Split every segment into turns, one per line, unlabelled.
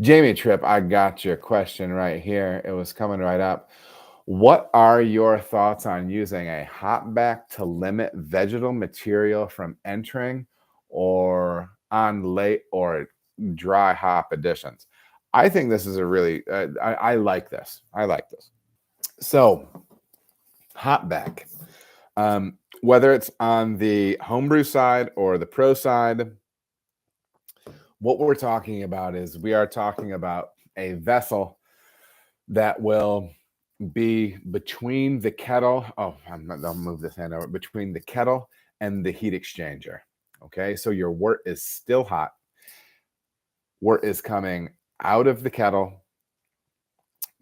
Jamie Tripp, I got your question right here. It was coming right up. What are your thoughts on using a hopback to limit vegetal material from entering or on late or dry hop additions? I think this is a really, I like this. I like this. So, hopback, whether it's on the homebrew side or the pro side, what we're talking about is we are talking about a vessel that will be between the kettle. Oh, I'll move this hand over. Between the kettle and the heat exchanger. Okay, so your wort is still hot. Wort is coming out of the kettle,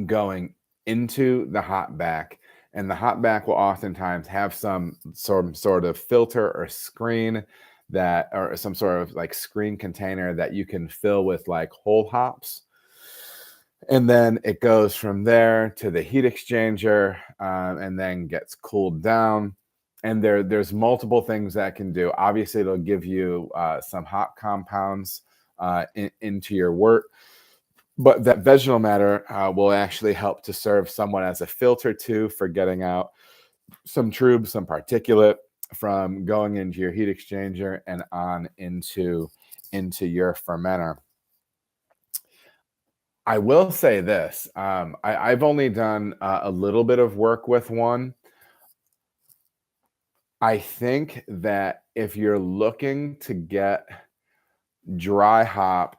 going into the hot back, and the hot back will oftentimes have some sort of filter or screen that, or some sort of like screen container that you can fill with like whole hops. And then it goes from there to the heat exchanger, and then gets cooled down. And there's multiple things that can do. Obviously, it'll give you some hop compounds into your wort, but that vegetal matter will actually help to serve somewhat as a filter too, for getting out some trub, some particulate from going into your heat exchanger and on into your fermenter. I will say this. I've only done a little bit of work with one. I think that if you're looking to get dry hop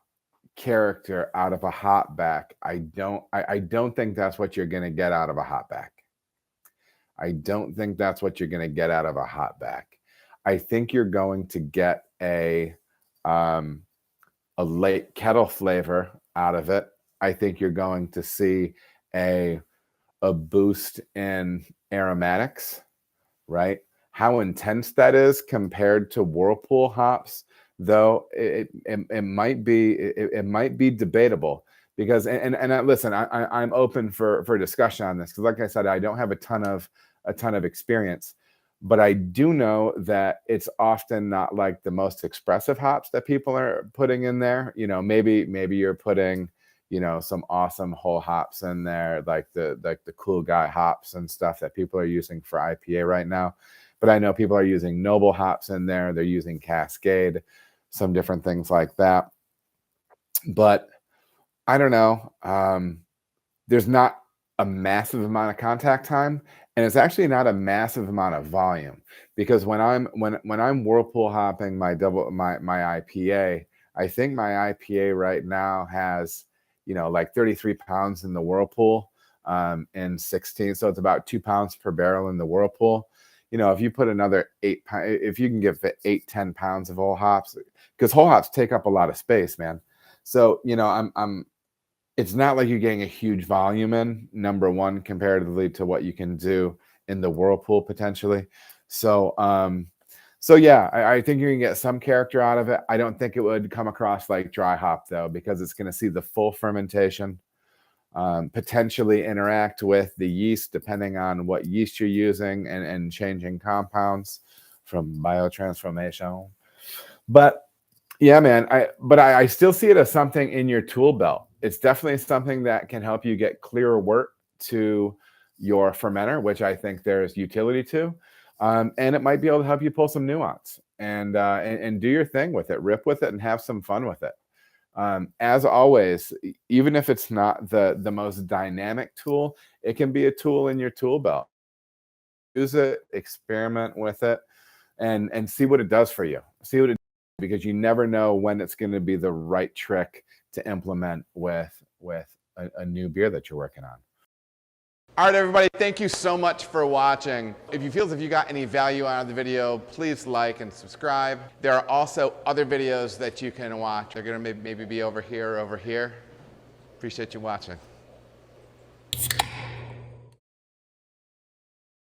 character out of a hop back, I don't think that's what you're going to get out of a hop back. I don't think that's what you're going to get out of a hop back. I think you're going to get a late kettle flavor out of it. I think you're going to see a boost in aromatics, right? How intense that is compared to Whirlpool hops, though, it might be debatable, because listen, I'm open for discussion on this, because like I said, I don't have a ton of experience, but I do know that it's often not like the most expressive hops that people are putting in there. You know, maybe you're putting, you know, some awesome whole hops in there, like the cool guy hops and stuff that people are using for IPA right now. But I know people are using noble hops in there. They're using Cascade, some different things like that. But I don't know. There's not a massive amount of contact time, and it's actually not a massive amount of volume, because when I'm Whirlpool hopping my IPA, I think my IPA right now has, you know, like 33 pounds in the Whirlpool, and 16, so it's about 2 pounds per barrel in the Whirlpool. You know, if you put another 8 pounds, if you can give it 10 pounds of whole hops, because whole hops take up a lot of space, man. So, you know, it's not like you're getting a huge volume in, number one, comparatively to what you can do in the Whirlpool potentially. So, so yeah, I think you can get some character out of it. I don't think it would come across like dry hop though, because it's going to see the full fermentation, potentially interact with the yeast, depending on what yeast you're using, and changing compounds from biotransformation. But yeah, man, I still see it as something in your tool belt. It's definitely something that can help you get clearer wort to your fermenter, which I think there's utility to. And it might be able to help you pull some nuance and do your thing with it, rip with it, and have some fun with it. As always, even if it's not the most dynamic tool, it can be a tool in your tool belt. Use it, experiment with it, and see what it does for you. See what it does, because you never know when it's going to be the right trick to implement with a new beer that you're working on. All right, everybody, thank you so much for watching. If you feel as if you got any value out of the video, please like and subscribe. There are also other videos that you can watch. They're going to maybe be over here or over here. Appreciate you watching.